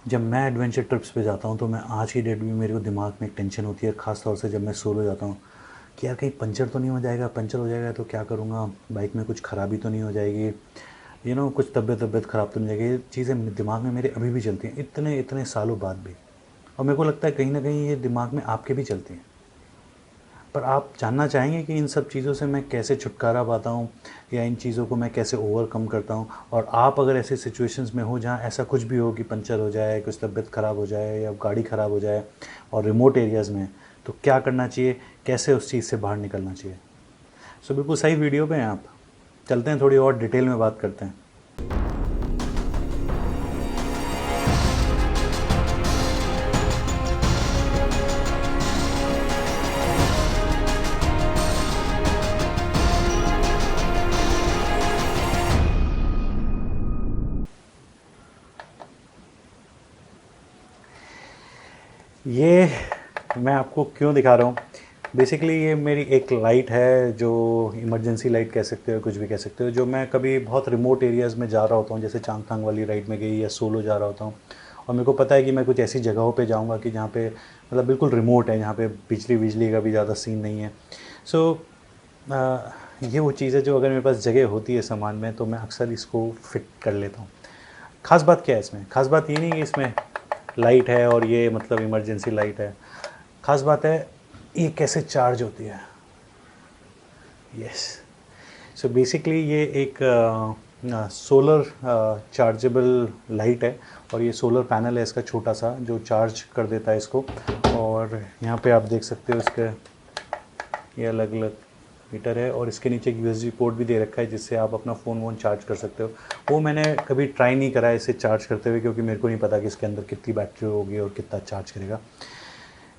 जब मैं adventure trips पे जाता हूँ तो मैं आज की डेट में मेरे को दिमाग में एक टेंशन होती है, ख़ास तौर से जब मैं सोलो जाता हूँ कि यार कहीं पंचर तो नहीं हो जाएगा, पंचर हो जाएगा तो क्या करूँगा, बाइक में कुछ ख़राबी तो नहीं हो जाएगी, कुछ तबीयत ख़राब तो नहीं जाएगी। ये चीज़ें दिमाग में मेरे अभी भी चलती हैं, इतने इतने सालों बाद भी। और मेरे को लगता है कहीं ना कहीं ये दिमाग में आपके भी चलती हैं। पर आप जानना चाहेंगे कि इन सब चीज़ों से मैं कैसे छुटकारा पाता हूँ या इन चीज़ों को मैं कैसे ओवरकम करता हूँ। और आप अगर ऐसे सिचुएशंस में हो जहाँ ऐसा कुछ भी हो कि पंचर हो जाए, कुछ तबीयत ख़राब हो जाए या गाड़ी ख़राब हो जाए और रिमोट एरियाज़ में, तो क्या करना चाहिए, कैसे उस चीज़ से बाहर निकलना चाहिए। सो बिल्कुल सही वीडियो पे हैं आप। चलते हैं, थोड़ी और डिटेल में बात करते हैं। ये मैं आपको क्यों दिखा रहा हूँ, बेसिकली ये मेरी एक लाइट है जो इमरजेंसी लाइट कह सकते हो, कुछ भी कह सकते हो, जो मैं कभी बहुत रिमोट एरियाज़ में जा रहा होता हूँ, जैसे चांगथांग वाली राइड में गई या सोलो जा रहा होता हूँ और मेरे को पता है कि मैं कुछ ऐसी जगहों पे जाऊँगा कि जहाँ पे मतलब बिल्कुल रिमोट है, जहाँ पे बिजली का भी ज़्यादा सीन नहीं है। सो ये वो चीज़ है जो अगर मेरे पास जगह होती है सामान में तो मैं अक्सर इसको फिट कर लेता हूँ। ख़ास बात क्या है इसमें, ख़ास बात ये नहीं कि इसमें लाइट है और ये मतलब इमरजेंसी लाइट है। ख़ास बात है ये कैसे चार्ज होती है। यस, सो बेसिकली ये एक सोलर चार्जेबल लाइट है और ये सोलर पैनल है इसका छोटा सा, जो चार्ज कर देता है इसको। और यहाँ पे आप देख सकते हो इसके ये अलग अलग मीटर है और इसके नीचे एक यूएसबी पोर्ट भी दे रखा है जिससे आप अपना फ़ोन वोन चार्ज कर सकते हो। वो मैंने कभी ट्राई नहीं करा है इसे चार्ज करते हुए, क्योंकि मेरे को नहीं पता कि इसके अंदर कितनी बैटरी होगी और कितना चार्ज करेगा।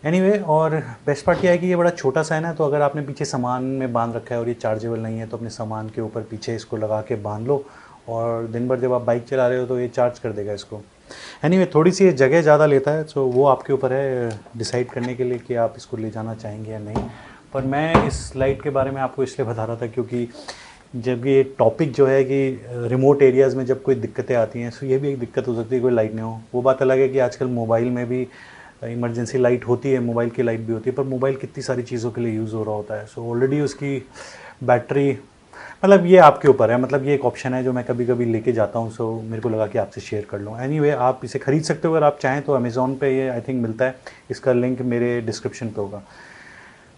एनीवे, और बेस्ट पार्ट क्या है कि ये बड़ा छोटा सा है ना, तो अगर आपने पीछे सामान में बांध रखा है और ये चार्जेबल नहीं है तो अपने सामान के ऊपर पीछे इसको लगा के बांध लो और दिन भर जब आप बाइक चला रहे हो तो ये चार्ज कर देगा इसको। एनीवे, थोड़ी सी ये जगह ज़्यादा लेता है, तो वो आपके ऊपर है डिसाइड करने के लिए कि आप इसको ले जाना चाहेंगे या नहीं। पर मैं इस लाइट के बारे में आपको इसलिए बता रहा था क्योंकि जब ये टॉपिक जो है कि रिमोट एरियाज़ में जब कोई दिक्कतें आती हैं, तो ये भी एक दिक्कत हो सकती है कोई लाइट नहीं हो। वो बात अलग है कि आजकल मोबाइल में भी इमरजेंसी लाइट होती है, मोबाइल की लाइट भी होती है, पर मोबाइल कितनी सारी चीज़ों के लिए यूज़ हो रहा होता है। सो ऑलरेडी उसकी बैटरी, मतलब ये आपके ऊपर है, मतलब ये एक ऑप्शन है जो मैं कभी कभी लेके जाता हूँ। सो मेरे को लगा कि आपसे शेयर कर लूँ। एनीवे, आप इसे ख़रीद सकते हो अगर आप चाहें तो, अमेज़ॉन पे ये आई थिंक मिलता है, इसका लिंक मेरे डिस्क्रिप्शन पे होगा।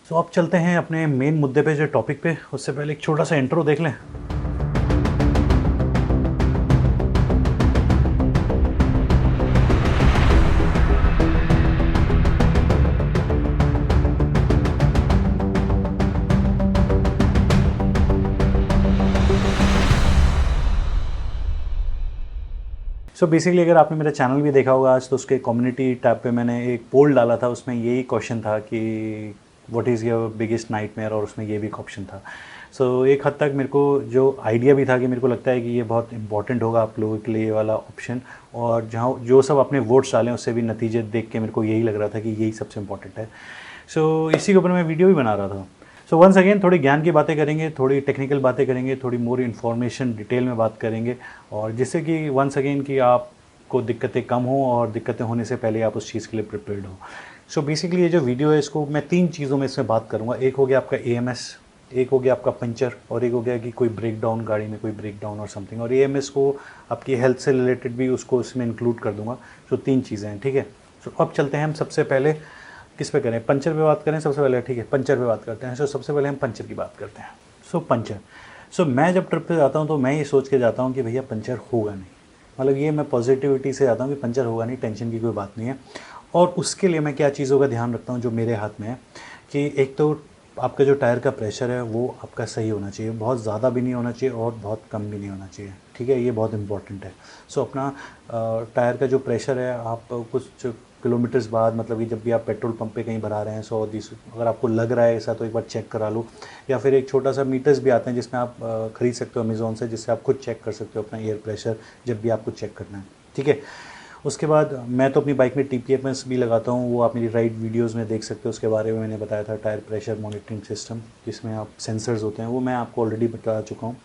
सो अब चलते हैं अपने मेन मुद्दे पे, जो टॉपिक पे। उससे पहले एक छोटा सा इंट्रो देख लें। सो बेसिकली अगर आपने मेरा चैनल भी देखा होगा आज, तो उसके कम्युनिटी टैब पे मैंने एक पोल डाला था, उसमें यही क्वेश्चन था कि what is your biggest nightmare, और उसमें ये भी एक ऑप्शन था। सो एक हद तक मेरे को जो आइडिया भी था कि मेरे को लगता है कि ये बहुत इंपॉर्टेंट होगा आप लोगों के लिए ये वाला ऑप्शन। और जहाँ जो सब अपने वोट्स डालें उससे भी नतीजे देख के मेरे को यही लग रहा था कि यही सबसे इम्पॉर्टेंट है। सो इसी के ऊपर मैं वीडियो भी बना रहा था। सो वंस अगेन थोड़ी ज्ञान की बातें करेंगे, थोड़ी टेक्निकल बातें करेंगे, थोड़ी मोर इन्फॉर्मेशन डिटेल में बात करेंगे, और जिससे कि वंस अगेन कि आपको दिक्कतें कम हो और दिक्कतें होने से पहले आप उस चीज़ के लिए प्रिपेयर्ड हो। सो बेसिकली ये जो वीडियो है इसको मैं 3 चीज़ों में इसमें बात करूँगा। एक हो गया आपका AMS, एक हो गया आपका पंचर, और एक हो गया कि कोई ब्रेकडाउन, गाड़ी में कोई ब्रेकडाउन और समथिंग। और AMS को आपकी हेल्थ से रिलेटेड भी उसको इसमें इंक्लूड कर दूँगा। सो 3 चीज़ें हैं, ठीक है। सो अब चलते हैं हम सबसे पहले किस पे करें, पंचर पे बात करें सबसे पहले, ठीक है, पंचर पे बात करते हैं। सो सबसे पहले हम पंचर की बात करते हैं। सो पंचर, सो मैं जब ट्रिप पे जाता हूँ तो मैं ये सोच के जाता हूँ कि भैया पंचर होगा नहीं, मतलब ये मैं पॉजिटिविटी से जाता हूँ कि पंचर होगा नहीं, टेंशन की कोई बात नहीं है। और उसके लिए मैं क्या चीज़ों का ध्यान रखता हूँ जो मेरे हाथ में है, कि एक तो आपका जो टायर का प्रेशर है वो आपका सही होना चाहिए, बहुत ज़्यादा भी नहीं होना चाहिए और बहुत कम भी नहीं होना चाहिए, ठीक है, ये बहुत इंपॉर्टेंट है। सो अपना टायर का जो प्रेशर है, आप कुछ किलोमीटर्स बाद, मतलब कि जब भी आप पेट्रोल पंप पे कहीं भरा रहे हैं 100-200, अगर आपको लग रहा है ऐसा तो एक बार चेक करा लो। या फिर एक छोटा सा मीटर्स भी आते हैं जिसमें आप ख़रीद सकते हो अमेज़ॉन से, जिससे आप खुद चेक कर सकते हो अपना एयर प्रेशर जब भी आपको चेक करना है, ठीक है। उसके बाद मैं तो अपनी बाइक में TPMS भी लगाता हूँ, वो आप मेरी राइड वीडियोस में देख सकते हो, उसके बारे में मैंने बताया था, टायर प्रेशर मॉनिटरिंग सिस्टम, जिसमें आप सेंसर्स होते हैं, वो मैं आपको ऑलरेडी बता चुका हूँ।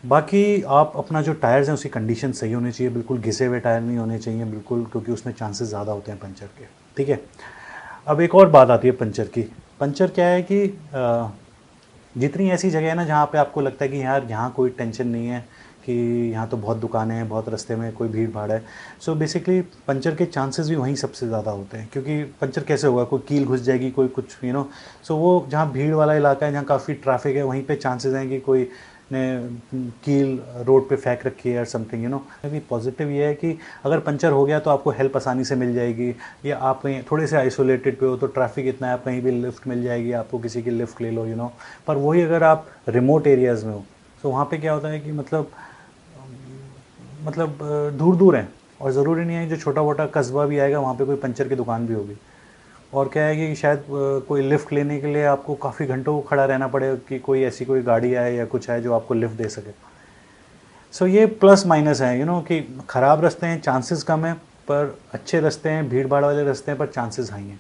बाकी आप अपना जो टायर्स हैं उसकी कंडीशन सही होनी चाहिए, बिल्कुल घिसे हुए टायर नहीं होने चाहिए बिल्कुल, क्योंकि उसमें चांसेस ज़्यादा होते हैं पंचर के। ठीक है, अब एक और बात आती है पंचर की। पंचर क्या है कि जितनी ऐसी जगह है ना जहाँ पे आपको लगता है कि यार यहाँ कोई टेंशन नहीं है, कि यहाँ तो बहुत दुकानें हैं, बहुत रास्ते में कोई भीड़ भाड़ है, सो बेसिकली पंचर के चांसेस भी वहीं सबसे ज़्यादा होते हैं। क्योंकि पंचर कैसे होगा, कोई कील घुस जाएगी, कोई कुछ सो वो जहाँ भीड़ वाला इलाका है, जहाँ काफ़ी ट्रैफिक है, वहीं पे चांसेस हैं कि कोई ने कील रोड पे फेंक रखी है और समथिंग अभी पॉजिटिव ये है कि अगर पंचर हो गया तो आपको हेल्प आसानी से मिल जाएगी, या आप कहीं थोड़े से आइसोलेटेड पे हो तो ट्रैफिक इतना है, आप कहीं भी लिफ्ट मिल जाएगी, आपको किसी की लिफ्ट ले लो पर वही अगर आप रिमोट एरियाज़ में हो तो वहाँ पे क्या होता है कि मतलब दूर दूर हैं, और ज़रूरी नहीं है जो छोटा मोटा कस्बा भी आएगा वहाँ पे कोई पंचर की दुकान भी होगी। और क्या है कि शायद कोई लिफ्ट लेने के लिए आपको काफ़ी घंटों खड़ा रहना पड़े कि कोई ऐसी कोई गाड़ी आए या कुछ आए जो आपको लिफ्ट दे सके। सो ये प्लस माइनस है कि ख़राब रास्ते हैं चांसेस कम है, पर अच्छे रास्ते हैं, भीड़ भाड़ वाले रास्ते हैं, पर चांसेस हाई हैं।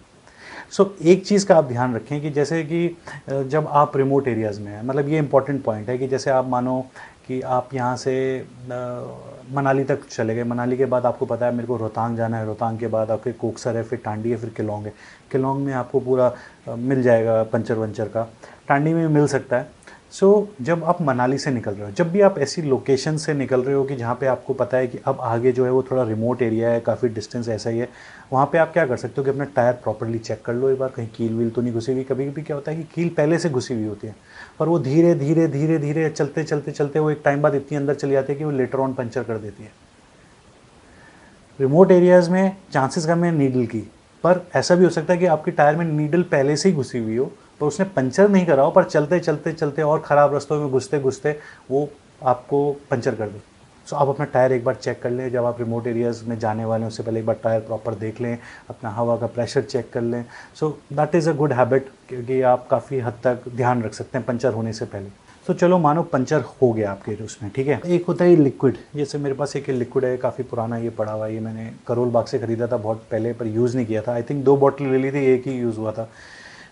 सो एक चीज़ का आप ध्यान रखें कि जैसे कि जब आप रिमोट एरियाज़ में हैं, मतलब ये इंपॉर्टेंट पॉइंट है कि जैसे आप मानो कि आप यहाँ से मनाली तक चले गए, मनाली के बाद आपको पता है मेरे को रोहतांग जाना है, रोहतांग के बाद आपके कोकसर है, फिर टांडी है, फिर किलोंग है। किलोंग में आपको पूरा मिल जाएगा पंचर वंचर का, टांडी में मिल सकता है। सो जब आप मनाली से निकल रहे हो, जब भी आप ऐसी लोकेशन से निकल रहे हो कि जहाँ पे आपको पता है कि अब आगे जो है वो थोड़ा रिमोट एरिया है, काफ़ी डिस्टेंस ऐसा ही है, वहाँ पे आप क्या कर सकते हो कि अपना टायर प्रॉपर्ली चेक कर लो एक बार, कहीं कील वील तो नहीं घुसी हुई। कभी कभी क्या होता है कि कील पहले से घुसी हुई होती है, पर वो धीरे धीरे धीरे धीरे चलते चलते चलते वो एक टाइम बाद इतनी अंदर चली जाती है कि वो लेटर ऑन पंचर कर देती है। रिमोट एरियाज़ में चांसेस कम है नीडल की, पर ऐसा भी हो सकता है कि आपके टायर में नीडल पहले से ही घुसी हुई हो, पर उसने पंचर नहीं करा हो, पर चलते चलते चलते और ख़राब रास्तों में घुसते घुसते वो आपको पंचर कर दे। सो आप अपना टायर एक बार चेक कर लें, जब आप रिमोट एरियाज़ में जाने वाले हैं उससे पहले एक बार टायर प्रॉपर देख लें, अपना हवा का प्रेशर चेक कर लें। सो that is a good habit, क्योंकि आप काफ़ी हद तक ध्यान रख सकते हैं पंचर होने से पहले। तो चलो मानो पंचर हो गया आपके उसमें, ठीक है। एक होता है लिक्विड, जैसे मेरे पास एक लिक्विड है, काफ़ी पुराना ये पड़ा हुआ है, ये मैंने करोल बाग से ख़रीदा था बहुत पहले, पर यूज़ नहीं किया था। आई थिंक 2 बॉटल ले ली थी, एक ही यूज़ हुआ था।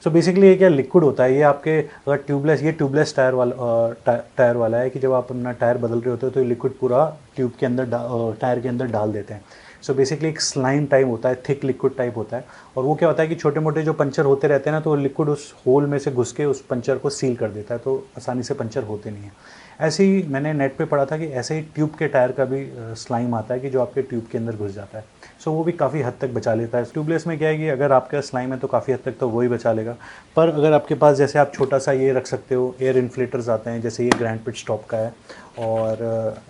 सो बेसिकली ये क्या लिक्विड होता है, ये आपके अगर ट्यूबलेस टायर वाला है कि जब आप अपना टायर बदल रहे होते हो तो ये लिक्विड पूरा ट्यूब के अंदर टायर के अंदर डाल देते हैं। सो बेसिकली एक स्लाइम टाइप होता है, थिक लिक्विड टाइप होता है, और वो क्या होता है कि छोटे मोटे जो पंचर होते रहते हैं ना, तो लिक्विड उस होल में से घुस के उस पंचर को सील कर देता है, तो आसानी से पंचर होते नहीं हैं। ऐसे ही मैंने नेट पे पढ़ा था कि ऐसे ही ट्यूब के टायर का भी स्लाइम आता है कि जो आपके ट्यूब के अंदर घुस जाता है। सो वो भी काफ़ी हद तक बचा लेता है। ट्यूबलेस में क्या है कि अगर आपके पास स्लाइम है तो काफ़ी हद तक तो वही बचा लेगा, पर अगर आपके पास जैसे आप छोटा सा ये रख सकते हो, एयर इन्फ्लेटर्स आते हैं, जैसे ये ग्रैंड पिट स्टॉप का है, और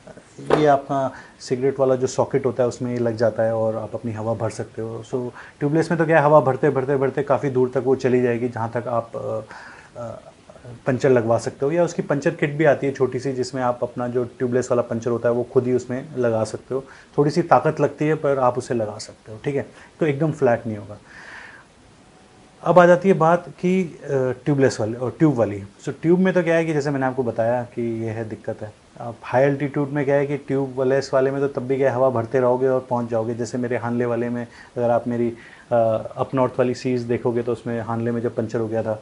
ये आपका सिगरेट वाला जो सॉकेट होता है उसमें ये लग जाता है और आप अपनी हवा भर सकते हो। सो ट्यूबलेस में तो क्या है, हवा भरते भरते भरते काफ़ी दूर तक वो चली जाएगी, जहाँ तक आप पंचर लगवा सकते हो, या उसकी पंचर किट भी आती है छोटी सी, जिसमें आप अपना जो ट्यूबलेस वाला पंचर होता है वो खुद ही उसमें लगा सकते हो। थोड़ी सी ताकत लगती है पर आप उसे लगा सकते हो, ठीक है, तो एकदम फ्लैट नहीं होगा। अब आ जाती है बात कि ट्यूबलेस वाली और ट्यूब वाली। सो ट्यूब में तो क्या है कि जैसे मैंने आपको बताया कि ये है दिक्कत है। अब हाई एल्टीट्यूड में क्या है कि ट्यूबलेस वाले में तो तब भी क्या है, हवा भरते रहोगे और पहुंच जाओगे। जैसे मेरे हानले वाले में अगर आप मेरी अप नॉर्थ वाली सीज़ देखोगे तो उसमें हानले में जब पंचर हो गया था,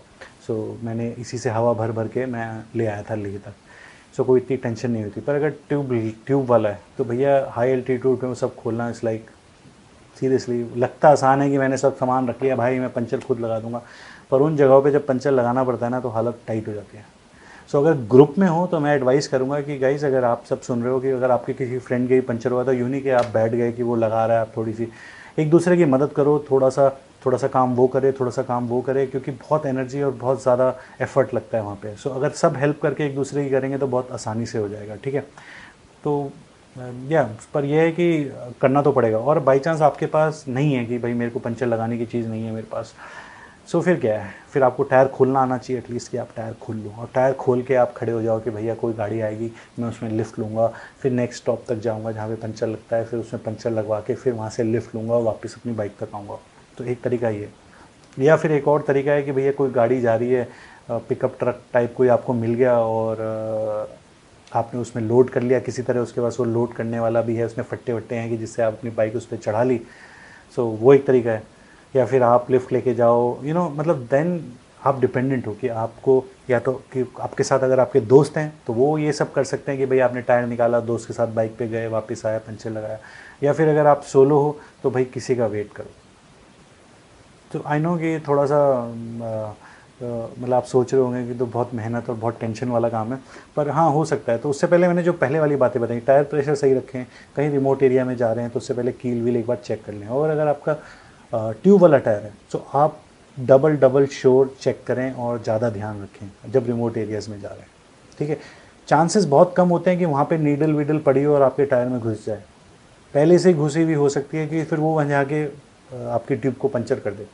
सो मैंने इसी से हवा भर भर के मैं ले आया था लेह तक। सो कोई इतनी टेंशन नहीं होती। पर अगर ट्यूब वाला है तो भैया हाई एल्टीट्यूड में वो सब खोलना इज़ लाइक सीरियसली, लगता आसान है कि मैंने सब सामान रख लिया भाई, मैं पंचर खुद लगा दूंगा, पर उन जगहों पे जब पंचर लगाना पड़ता है ना तो हालत टाइट हो जाती है। सो अगर ग्रुप में हो तो मैं एडवाइस करूंगा कि गाइस, अगर आप सब सुन रहे हो कि अगर आपके किसी फ्रेंड के ही पंचर हुआ तो यूँ नहीं कि आप बैठ गए कि वो लगा रहा है, आप थोड़ी सी एक दूसरे की मदद करो, थोड़ा सा काम वो करे, थोड़ा सा काम वो करे, क्योंकि बहुत एनर्जी और बहुत ज़्यादा एफर्ट लगता है वहाँ पे। सो अगर सब हेल्प करके एक दूसरे की करेंगे तो बहुत आसानी से हो जाएगा, ठीक है। तो या पर यह है कि करना तो पड़ेगा, और बाई चांस आपके पास नहीं है कि भाई मेरे को पंचर लगाने की चीज़ नहीं है मेरे पास, सो फिर क्या है, फिर आपको टायर खोलना आना चाहिए एटलीस्ट, कि आप टायर खोल लो और टायर खोल के आप खड़े हो जाओ कि भैया कोई गाड़ी आएगी मैं उसमें लिफ्ट लूँगा, फिर नेक्स्ट स्टॉप तक जाऊँगा जहाँ पे पंचर लगता है, फिर उसमें पंचर लगवा के फिर वहाँ से लिफ्ट लूँगा और वापस अपनी बाइक तक आऊँगा। तो एक तरीका ये, या फिर एक और तरीका है कि भैया कोई गाड़ी जा रही है, पिकअप ट्रक टाइप कोई आपको मिल गया और आपने उसमें लोड कर लिया किसी तरह, उसके पास वो लोड करने वाला भी है, उसमें फट्टे वट्टे हैं कि जिससे आप अपनी बाइक उस पर चढ़ा ली। सो वो एक तरीका है। या फिर आप लिफ्ट लेके जाओ, मतलब देन आप डिपेंडेंट हो कि आपको, या तो कि आपके साथ अगर आपके दोस्त हैं तो वो ये सब कर सकते हैं कि भाई आपने टायर निकाला, दोस्त के साथ बाइक पे गए, वापस आया, पंचर लगाया, या फिर अगर आप सोलो हो तो भाई किसी का वेट करो। तो आई नो कि थोड़ा सा मतलब आप सोच रहे होंगे कि तो बहुत मेहनत और बहुत टेंशन वाला काम है, पर हाँ हो सकता है। तो उससे पहले मैंने जो पहले वाली बातें बताई, टायर प्रेशर सही रखें, कहीं रिमोट एरिया में जा रहे हैं तो उससे पहले कील व्हील एक बार चेक कर लें। और अगर आपका ट्यूब वाला टायर है तो आप डबल डबल श्योर चेक करें और ज़्यादा ध्यान रखें जब रिमोट एरियाज़ में जा रहे हैं, ठीक है। चांसेस बहुत कम होते हैं कि वहाँ पे नीडल वीडल पड़ी हो और आपके टायर में घुस जाए, पहले से ही घुसी हुई हो सकती है कि फिर वो वहाँ जाके आपकी ट्यूब को पंचर कर दे।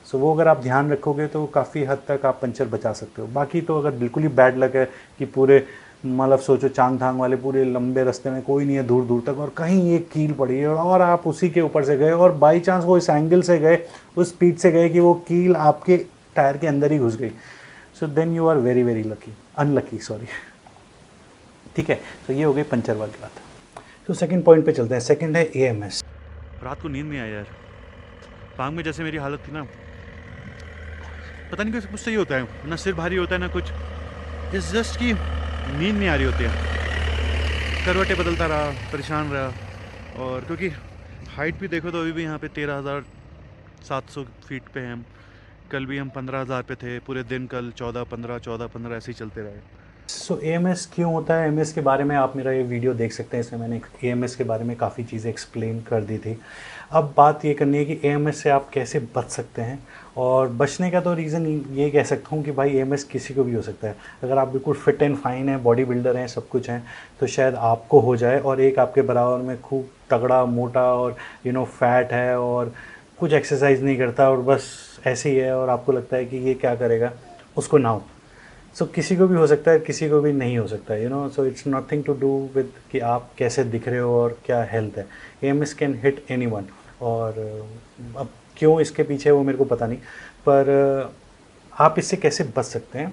सो वो अगर आप ध्यान रखोगे तो काफ़ी हद तक आप पंचर बचा सकते हो। बाकी तो अगर बिल्कुल ही बैड लक है कि पूरे मतलब सोचो चांगथांग वाले पूरे लंबे रास्ते में कोई नहीं है दूर दूर तक, और कहीं एक कील पड़ी है और आप उसी के ऊपर से गए और बाई चांस वो इस एंगल से गए, उस स्पीड से गए कि वो कील आपके टायर के अंदर ही घुस गई, so then you are very very lucky, unlucky sorry, ठीक है। तो ये हो गई पंचर वाली बात। तो सेकंड पॉइंट पे चलते हैं। सेकंड है एएमएस। रात को नींद नहीं आई यार, पांग में जैसे मेरी हालत थी ना, पता नहीं कैसे कुछ सही होता है ना, सिर भारी होता है ना कुछ, इस जस्ट की नींद नहीं आ रही होती है। करवटें बदलता रहा, परेशान रहा। और क्योंकि हाइट भी देखो तो अभी भी यहाँ पे 13,700 फीट पे हैं हम। कल भी हम 15,000 पे थे पूरे दिन, कल 14-15 ऐसे ही चलते रहे। सो एएमएस क्यों होता है, एएमएस के बारे में आप मेरा ये वीडियो देख सकते हैं, इसमें मैंने एएमएस के बारे में काफ़ी चीज़ें एक्सप्लेन कर दी थी। अब बात ये करनी है कि एएमएस से आप कैसे बच सकते हैं। और बचने का तो रीज़न ये कह सकता हूँ कि भाई एएमएस किसी को भी हो सकता है। अगर आप बिल्कुल फिट एंड फाइन हैं, बॉडी बिल्डर हैं, सब कुछ हैं, तो शायद आपको हो जाए, और एक आपके बराबर में खूब तगड़ा मोटा और फैट है और कुछ एक्सरसाइज नहीं करता और बस ऐसे ही है और आपको लगता है कि ये क्या करेगा, उसको ना हो। सो किसी को भी हो सकता है, किसी को भी नहीं हो सकता है, so it's nothing to do with कि आप कैसे दिख रहे हो और क्या हेल्थ है। AMS can hit anyone. और अब क्यों इसके पीछे वो मेरे को पता नहीं, पर आप इससे कैसे बच सकते हैं।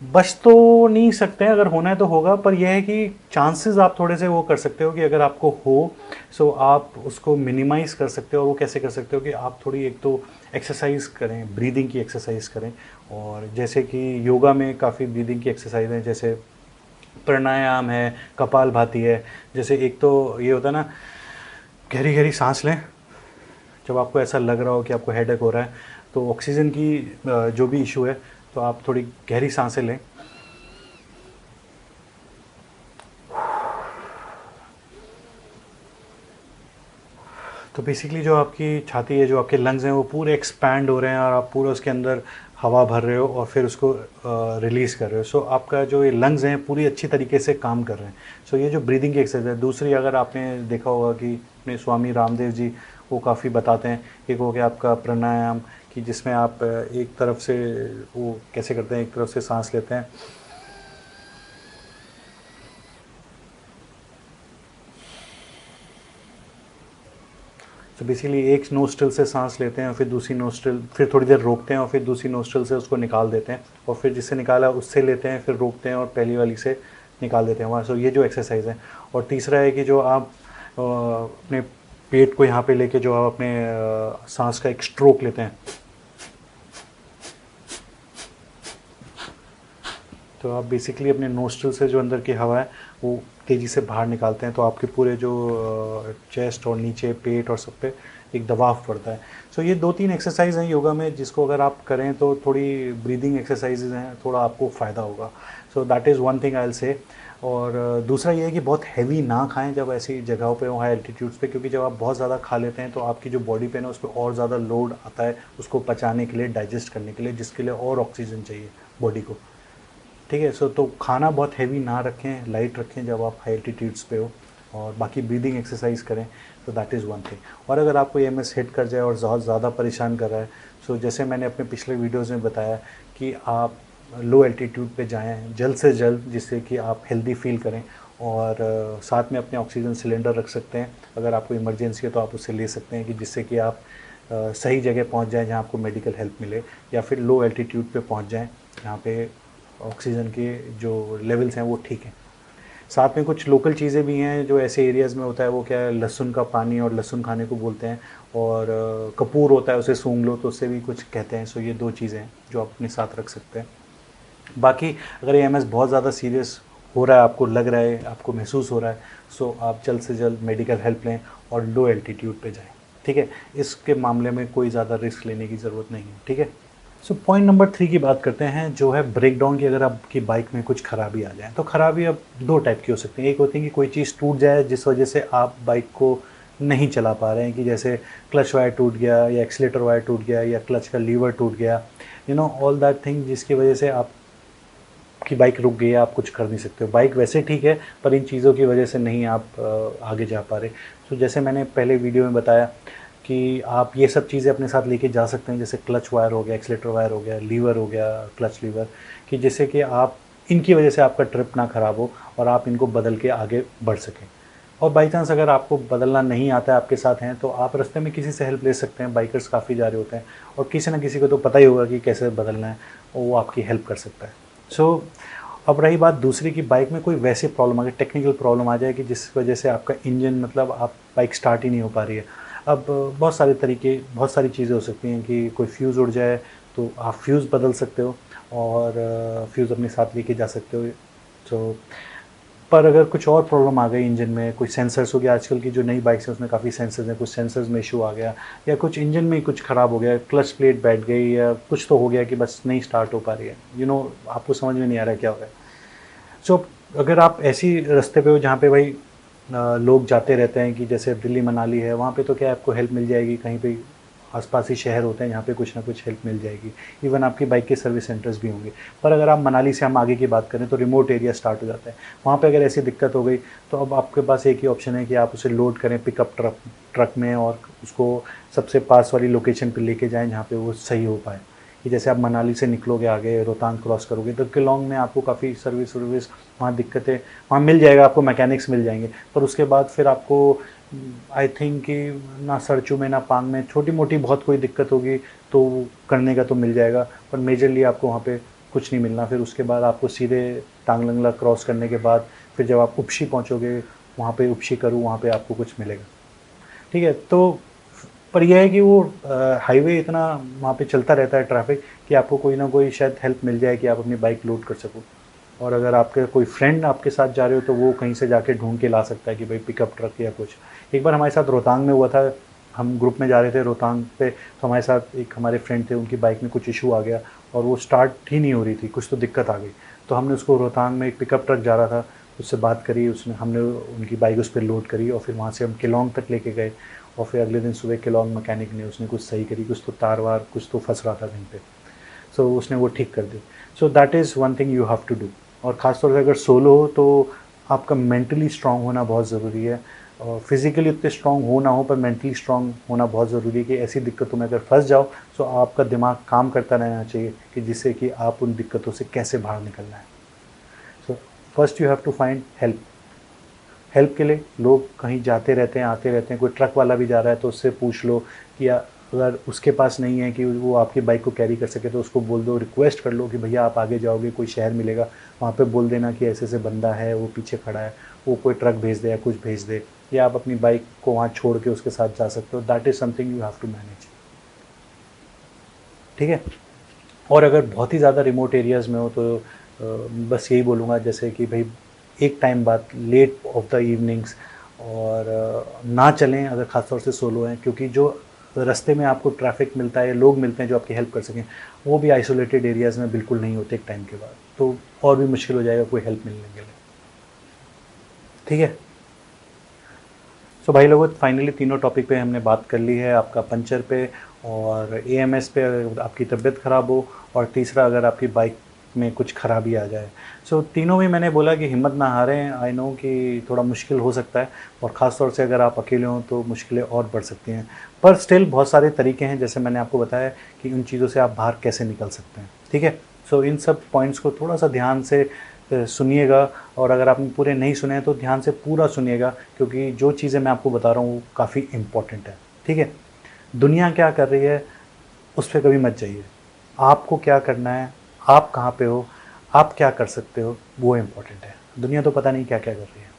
बच तो नहीं सकते हैं, अगर होना है तो होगा, पर यह है कि चांसेस आप थोड़े से वो कर सकते हो कि अगर आपको हो सो आप उसको मिनिमाइज़ कर सकते हो। और वो कैसे कर सकते हो कि आप थोड़ी एक तो एक्सरसाइज करें, ब्रीदिंग की एक्सरसाइज करें। और जैसे कि योगा में काफ़ी ब्रीदिंग की एक्सरसाइज हैं, जैसे प्राणायाम है, कपालभाति है। जैसे एक तो ये होता है ना, गहरी गहरी सांस लें जब आपको ऐसा लग रहा हो कि आपको हेडेक हो रहा है, तो ऑक्सीजन की जो भी इशू है, तो आप थोड़ी गहरी सांसें लें। तो बेसिकली जो आपकी छाती है, जो आपके लंग्स हैं, वो पूरे एक्सपैंड हो रहे हैं और आप पूरे उसके अंदर हवा भर रहे हो और फिर उसको रिलीज़ कर रहे हो। सो आपका जो ये लंग्स हैं पूरी अच्छी तरीके से काम कर रहे हैं। सो ये जो ब्रीदिंग की एक्सरसाइज है। दूसरी, अगर आपने देखा होगा कि अपने स्वामी रामदेव जी वो काफ़ी बताते हैं, एक हो गया आपका प्राणायाम, कि जिसमें आप एक तरफ से वो कैसे करते हैं, एक तरफ से सांस लेते हैं, तो बेसिकली एक नोस्ट्रिल से सांस लेते हैं और फिर दूसरी नोस्ट्रिल, फिर थोड़ी देर रोकते हैं और फिर दूसरी नोस्ट्रिल से उसको निकाल देते हैं, और फिर जिससे निकाला उससे लेते हैं, फिर रोकते हैं और पहली वाली से निकाल देते हैं वहाँ। सो ये जो एक्सरसाइज है। और तीसरा है कि जो आप अपने पेट को यहाँ पे लेके जो आप अपने सांस का एक स्ट्रोक लेते हैं, तो आप बेसिकली अपने नोस्ट्रिल से जो अंदर की हवा है वो तेज़ी से बाहर निकालते हैं, तो आपके पूरे जो चेस्ट और नीचे पेट और सब पे एक दबाव पड़ता है। सो ये 2-3 एक्सरसाइज हैं योगा में, जिसको अगर आप करें तो थोड़ी ब्रीदिंग एक्सरसाइजेज हैं, थोड़ा आपको फ़ायदा होगा। सो that is one thing I will say. और दूसरा ये है कि बहुत हैवी ना खाएं जब ऐसी जगहों पे हो, हाई एल्टीट्यूड्स पे, क्योंकि जब आप बहुत ज़्यादा खा लेते हैं तो आपकी जो बॉडी पे ना उस पर और ज़्यादा लोड आता है उसको पचाने के लिए, डाइजेस्ट करने के लिए, जिसके लिए और ऑक्सीजन चाहिए बॉडी को, ठीक है। सो तो खाना बहुत हैवी ना रखें, लाइट रखें जब आप हाई एल्टीट्यूड्स पे हो, और बाकी ब्रीदिंग एक्सरसाइज करें। तो दैट इज़ वन थिंग। और अगर आपको एएमएस हिट कर जाए और ज़्यादा परेशान कर रहा है, सो जैसे मैंने अपने पिछले वीडियोज़ में बताया कि आप लो एल्टीट्यूड पे जाएं जल्द से जल्द, जिससे कि आप हेल्दी फील करें। और साथ में अपने ऑक्सीजन सिलेंडर रख सकते हैं, अगर आपको इमरजेंसी है तो आप उससे ले सकते हैं, कि जिससे कि आप सही जगह पहुंच जाएं जहां आपको मेडिकल हेल्प मिले, या फिर लो एल्टीट्यूड पे पहुंच जाएं जहां पे ऑक्सीजन के जो लेवल्स हैं वो ठीक हैं। साथ में कुछ लोकल चीज़ें भी हैं जो ऐसे एरियाज़ में होता है, वो क्या है, लहसुन का पानी और लहसुन खाने को बोलते हैं, और कपूर होता है, उसे सूंघ लो तो उससे भी कुछ कहते हैं। सो ये 2 चीज़ें हैं जो आप अपने साथ रख सकते हैं। बाकी अगर ये एमएस बहुत ज़्यादा सीरियस हो रहा है, आपको लग रहा है, आपको महसूस हो रहा है, सो आप जल्द से जल्द मेडिकल हेल्प लें और लो एल्टीट्यूड पे जाएं, ठीक है। इसके मामले में कोई ज़्यादा रिस्क लेने की ज़रूरत नहीं है, ठीक है। सो पॉइंट नंबर 3 की बात करते हैं, जो है ब्रेक डाउन की। अगर आपकी बाइक में कुछ खराबी आ जाए तो खराबी अब 2 टाइप की हो सकती है। एक होती है कि कोई चीज़ टूट जाए जिस वजह से आप बाइक को नहीं चला पा रहे हैं, कि जैसे क्लच वायर टूट गया या एक्सीलेटर वायर टूट गया या क्लच का लीवर टूट गया, you know all that thing, जिसकी वजह से आपकी बाइक रुक गई है, आप कुछ कर नहीं सकते हो। बाइक वैसे ठीक है, पर इन चीज़ों की वजह से नहीं आप आगे जा पा रहे। तो जैसे मैंने पहले वीडियो में बताया कि आप ये सब चीज़ें अपने साथ लेके जा सकते हैं, जैसे क्लच वायर हो गया, एक्सीलेटर वायर हो गया, लीवर हो गया, क्लच लीवर, कि जिससे कि आप इनकी वजह से आपका ट्रिप ना ख़राब हो और आप इनको बदल के आगे बढ़ सकें। और बाई चांस अगर आपको बदलना नहीं आता है, आपके साथ हैं, तो आप रास्ते में किसी से हेल्प ले सकते हैं। बाइकर्स काफ़ी जा रहे होते हैं और किसी ना किसी को तो पता ही होगा कि कैसे बदलना है, और वो आपकी हेल्प कर सकता है। सो अब रही बात दूसरी की, बाइक में कोई वैसी प्रॉब्लम आ गई, टेक्निकल प्रॉब्लम आ जाए कि जिस वजह से आपका इंजन, मतलब आप बाइक स्टार्ट ही नहीं हो पा रही है। अब बहुत सारी चीज़ें हो सकती हैं कि कोई फ्यूज़ उड़ जाए तो आप फ्यूज़ बदल सकते हो और फ्यूज़ अपने साथ लेके जा सकते हो। तो पर अगर कुछ और प्रॉब्लम आ गई इंजन में, कोई सेंसर्स हो गया, आजकल की जो नई बाइक्स हैं उसमें काफ़ी सेंसर्स हैं, कुछ सेंसर्स में इशू आ गया, या कुछ इंजन में कुछ ख़राब हो गया, क्लच प्लेट बैठ गई, या कुछ तो हो गया कि बस नहीं स्टार्ट हो पा रही है, आपको समझ में नहीं आ रहा है क्या हो रहा है। सो अगर आप ऐसी रास्ते पे हो जहाँ पे भाई लोग जाते रहते हैं, कि जैसे दिल्ली मनाली है, वहाँ पे तो क्या आपको हेल्प मिल जाएगी, कहीं पे आसपास ही शहर होते हैं जहाँ पे कुछ ना कुछ हेल्प मिल जाएगी। इवन आपकी बाइक के सर्विस सेंटर्स भी होंगे। पर अगर आप मनाली से हम आगे की बात करें तो रिमोट एरिया स्टार्ट हो जाता है। वहाँ पे अगर ऐसी दिक्कत हो गई तो अब आपके पास एक ही ऑप्शन है कि आप उसे लोड करें पिकअप ट्रक में और उसको सबसे पास वाली लोकेशन पर लेके जाएँ जहाँ पर वो सही हो पाए। कि जैसे आप मनाली से निकलोगे, आगे रोहतांग क्रॉस करोगे, तो किलोंग में आपको काफ़ी सर्विस वहाँ दिक्कतें वहाँ मिल जाएगा, आपको मैकेनिक्स मिल जाएंगे। पर उसके बाद फिर आपको आई थिंक कि ना सरचू में ना पांग में छोटी मोटी बहुत कोई दिक्कत होगी तो करने का तो मिल जाएगा, पर मेजरली आपको वहाँ पे कुछ नहीं मिलना। फिर उसके बाद आपको सीधे टांगलंगला क्रॉस करने के बाद फिर जब आप उपशी पहुँचोगे, वहाँ पे उपशी करूँ, वहाँ पे आपको कुछ मिलेगा, ठीक है। तो पर यह है कि वो हाईवे इतना वहाँ पे चलता रहता है ट्रैफिक, कि आपको कोई ना कोई शायद हेल्प मिल जाए कि आप अपनी बाइक लोड कर सको। और अगर आपके कोई फ्रेंड आपके साथ जा रहे हो तो वो कहीं से जाके ढूंढ के ला सकता है कि भाई पिकअप ट्रक या कुछ। एक बार हमारे साथ रोहतांग में हुआ था, हम ग्रुप में जा रहे थे रोहतांग पे, तो हमारे साथ एक हमारे फ्रेंड थे, उनकी बाइक में कुछ इशू आ गया और वो स्टार्ट ही नहीं हो रही थी, कुछ तो दिक्कत आ गई। तो हमने उसको, रोहतांग में एक पिकअप ट्रक जा रहा था, उससे बात करी, हमने उनकी बाइक उस पर लोड करी और फिर वहाँ से हम किलोंग तक लेके गए। और फिर अगले दिन सुबह किलोंग मैकेनिक ने उसने कुछ सही करी, कुछ तो तार वार कुछ तो फंस रहा था कहीं पे, सो उसने वो ठीक कर दी। So that is one thing you have to do. और ख़ासतौर से अगर सोलो हो तो आपका मेंटली स्ट्रांग होना बहुत ज़रूरी है। और फिज़िकली उतने स्ट्रांग हो ना हो, पर मेंटली स्ट्रांग होना बहुत ज़रूरी है कि ऐसी दिक्कतों में अगर फंस जाओ तो आपका दिमाग काम करता रहना चाहिए कि जिससे कि आप उन दिक्कतों से कैसे बाहर निकलना है। So first you have to find help के लिए लोग कहीं जाते रहते हैं, आते रहते हैं। कोई ट्रक वाला भी जा रहा है तो उससे पूछ लो कि अगर उसके पास नहीं है कि वो आपकी बाइक को कैरी कर सके तो उसको बोल दो, रिक्वेस्ट कर लो कि भैया आप आगे जाओगे, कोई शहर मिलेगा, वहाँ पे बोल देना कि ऐसे ऐसे बंदा है, वो पीछे खड़ा है, वो कोई ट्रक भेज दे या कुछ भेज दे, या आप अपनी बाइक को वहाँ छोड़ के उसके साथ जा सकते हो। That is something you have to manage, ठीक है। और अगर बहुत ही ज़्यादा रिमोट एरियाज़ में हो तो बस यही बोलूँगा, जैसे कि भाई एक टाइम बाद लेट ऑफ द इवनिंग्स और ना चलें अगर ख़ासतौर से सोलो हैं, क्योंकि जो रास्ते में आपको ट्रैफिक मिलता है, लोग मिलते हैं जो आपकी हेल्प कर सकें, वो भी आइसोलेटेड एरियाज़ में बिल्कुल नहीं होते एक टाइम के बाद, तो और भी मुश्किल हो जाएगा कोई हेल्प मिलने के लिए, ठीक है। सो भाई लोगों, फाइनली तीनों टॉपिक पे हमने बात कर ली है, आपका पंचर पे और एएमएस पे अगर आपकी तबीयत ख़राब हो, और तीसरा अगर आपकी बाइक में कुछ खराबी आ जाए। सो तीनों में मैंने बोला कि हिम्मत ना हारें। आई नो कि थोड़ा मुश्किल हो सकता है, और ख़ास तौर से अगर आप अकेले हों तो मुश्किलें और बढ़ सकती हैं, पर स्टिल बहुत सारे तरीके हैं, जैसे मैंने आपको बताया कि उन चीज़ों से आप बाहर कैसे निकल सकते हैं, ठीक है। सो इन सब पॉइंट्स को थोड़ा सा ध्यान से सुनिएगा, और अगर आपने पूरे नहीं सुने हैं तो ध्यान से पूरा सुनिएगा, क्योंकि जो चीज़ें मैं आपको बता रहा हूँ वो काफ़ी इम्पॉर्टेंट है, ठीक है। दुनिया क्या कर रही है उस पर कभी मत जाइए, आपको क्या करना है, आप कहाँ पे हो, आप क्या कर सकते हो, वो इम्पोर्टेंट है। दुनिया तो पता नहीं क्या क्या कर रही है,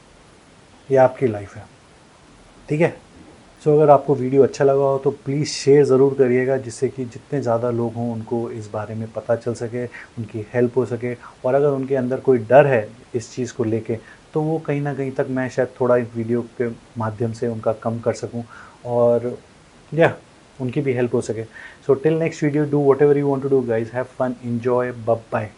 ये आपकी लाइफ है, ठीक है। सो अगर आपको वीडियो अच्छा लगा हो तो प्लीज़ शेयर ज़रूर करिएगा, जिससे कि जितने ज़्यादा लोग हों उनको इस बारे में पता चल सके, उनकी हेल्प हो सके। और अगर उनके अंदर कोई डर है इस चीज़ को लेके, तो वो कहीं ना कहीं तक मैं शायद थोड़ा इस वीडियो के माध्यम से उनका कम कर सकूं, और या उनकी भी हेल्प हो सके। So till next video, do whatever you want to do guys, have fun, enjoy, bye bye.